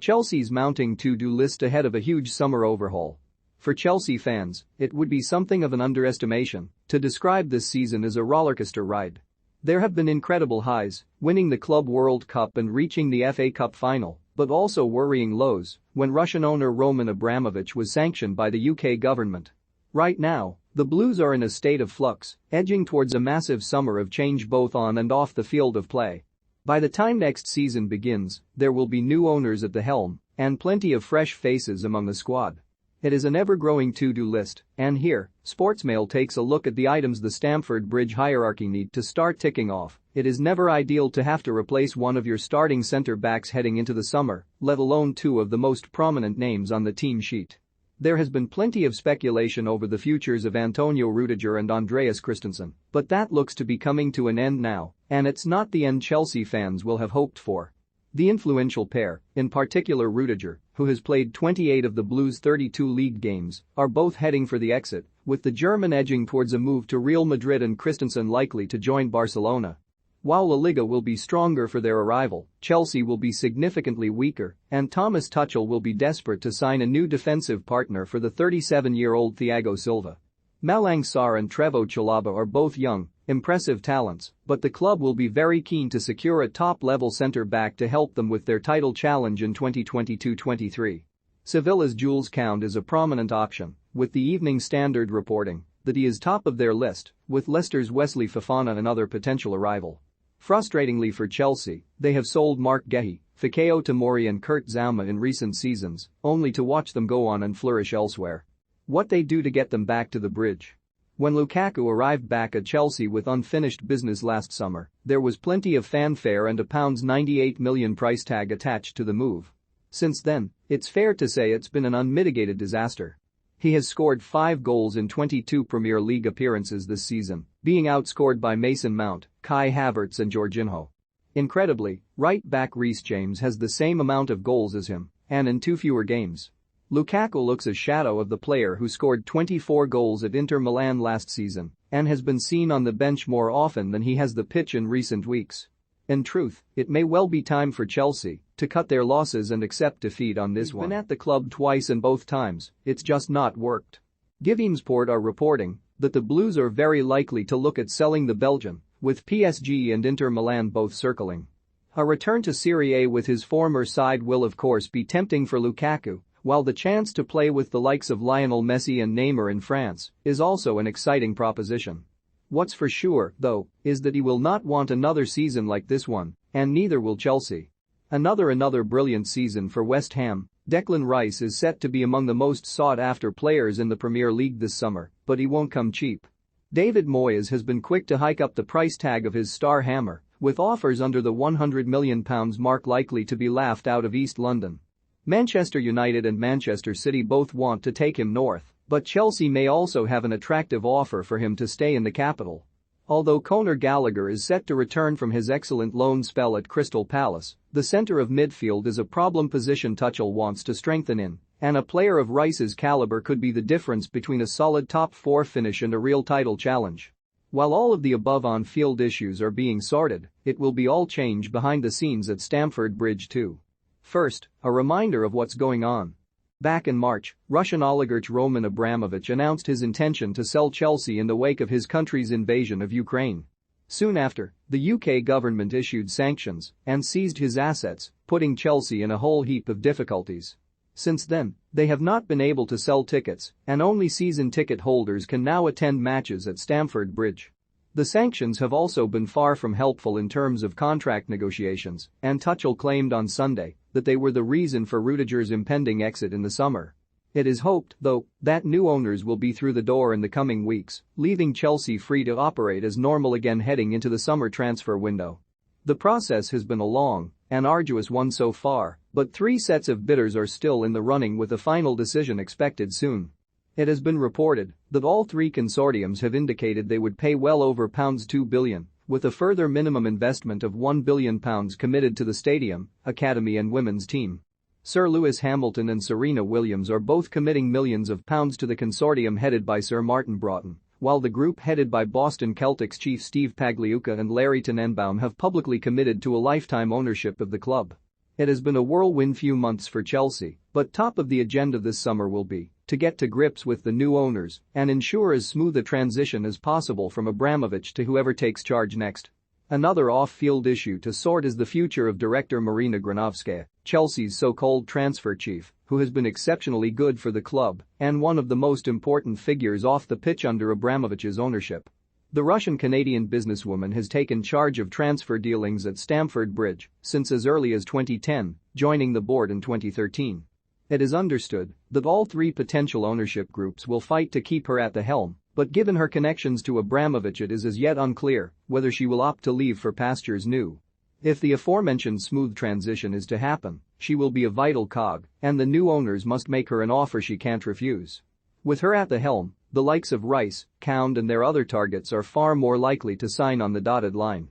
Chelsea's mounting to-do list ahead of a huge summer overhaul. For Chelsea fans, it would be something of an underestimation to describe this season as a rollercoaster ride. There have been incredible highs, winning the Club World Cup and reaching the FA Cup final, but also worrying lows when Russian owner Roman Abramovich was sanctioned by the UK government. Right now, the Blues are in a state of flux, edging towards a massive summer of change both on and off the field of play. By the time next season begins, there will be new owners at the helm and plenty of fresh faces among the squad. It is an ever-growing to-do list, and here, Sportsmail takes a look at the items the Stamford Bridge hierarchy need to start ticking off. It is never ideal to have to replace one of your starting centre-backs heading into the summer, let alone two of the most prominent names on the team sheet. There has been plenty of speculation over the futures of Antonio Rudiger and Andreas Christensen, but that looks to be coming to an end now, and it's not the end Chelsea fans will have hoped for. The influential pair, in particular Rudiger, who has played 28 of the Blues' 32 league games, are both heading for the exit, with the German edging towards a move to Real Madrid and Christensen likely to join Barcelona. While La Liga will be stronger for their arrival, Chelsea will be significantly weaker, and Thomas Tuchel will be desperate to sign a new defensive partner for the 37-year-old Thiago Silva. Malang Sarr and Trevoh Chalobah are both young, impressive talents, but the club will be very keen to secure a top-level centre-back to help them with their title challenge in 2022-23. Sevilla's Jules Koundé is a prominent option, with the Evening Standard reporting that he is top of their list, with Leicester's Wesley Fofana another potential arrival. Frustratingly for Chelsea, they have sold Marc Guéhi, Fikayo Tomori and Kurt Zouma in recent seasons, only to watch them go on and flourish elsewhere. What they do to get them back to the bridge? When Lukaku arrived back at Chelsea with unfinished business last summer, there was plenty of fanfare and a £98 million price tag attached to the move. Since then, it's fair to say it's been an unmitigated disaster. He has scored 5 goals in 22 Premier League appearances this season, being outscored by Mason Mount, Kai Havertz and Jorginho. Incredibly, right-back Reece James has the same amount of goals as him, and in 2 fewer games. Lukaku looks a shadow of the player who scored 24 goals at Inter Milan last season and has been seen on the bench more often than he has the pitch in recent weeks. In truth, it may well be time for Chelsea to cut their losses and accept defeat on this one. He's been at the club twice and both times, it's just not worked. Givingsport are reporting that the Blues are very likely to look at selling the Belgian, with PSG and Inter Milan both circling. A return to Serie A with his former side will of course be tempting for Lukaku, while the chance to play with the likes of Lionel Messi and Neymar in France is also an exciting proposition. What's for sure, though, is that he will not want another season like this one, and neither will Chelsea. Another brilliant season for West Ham. Declan Rice is set to be among the most sought-after players in the Premier League this summer, but he won't come cheap. David Moyes has been quick to hike up the price tag of his star hammer, with offers under the £100 million mark likely to be laughed out of East London. Manchester United and Manchester City both want to take him north, but Chelsea may also have an attractive offer for him to stay in the capital. Although Conor Gallagher is set to return from his excellent loan spell at Crystal Palace, the centre of midfield is a problem position Tuchel wants to strengthen in, and a player of Rice's calibre could be the difference between a solid top-4 finish and a real title challenge. While all of the above on-field issues are being sorted, it will be all change behind the scenes at Stamford Bridge too. First, a reminder of what's going on. Back in March, Russian oligarch Roman Abramovich announced his intention to sell Chelsea in the wake of his country's invasion of Ukraine. Soon after, the UK government issued sanctions and seized his assets, putting Chelsea in a whole heap of difficulties. Since then, they have not been able to sell tickets, and only season ticket holders can now attend matches at Stamford Bridge. The sanctions have also been far from helpful in terms of contract negotiations, and Tuchel claimed on Sunday that they were the reason for Rudiger's impending exit in the summer. It is hoped, though, that new owners will be through the door in the coming weeks, leaving Chelsea free to operate as normal again heading into the summer transfer window. The process has been a long and arduous one so far, but 3 sets of bidders are still in the running with a final decision expected soon. It has been reported that all 3 consortiums have indicated they would pay well over £2 billion, with a further minimum investment of £1 billion committed to the stadium, academy and women's team. Sir Lewis Hamilton and Serena Williams are both committing millions of pounds to the consortium headed by Sir Martin Broughton, while the group headed by Boston Celtics chief Steve Pagliuca and Larry Tenenbaum have publicly committed to a lifetime ownership of the club. It has been a whirlwind few months for Chelsea, but top of the agenda this summer will be to get to grips with the new owners and ensure as smooth a transition as possible from Abramovich to whoever takes charge next. Another off-field issue to sort is the future of director Marina Granovskaya, Chelsea's so-called transfer chief, who has been exceptionally good for the club and one of the most important figures off the pitch under Abramovich's ownership. The Russian-Canadian businesswoman has taken charge of transfer dealings at Stamford Bridge since as early as 2010, joining the board in 2013. It is understood that all three potential ownership groups will fight to keep her at the helm, but given her connections to Abramovich it is as yet unclear whether she will opt to leave for pastures new. If the aforementioned smooth transition is to happen, she will be a vital cog, and the new owners must make her an offer she can't refuse. With her at the helm, the likes of Rice, Cound and their other targets are far more likely to sign on the dotted line.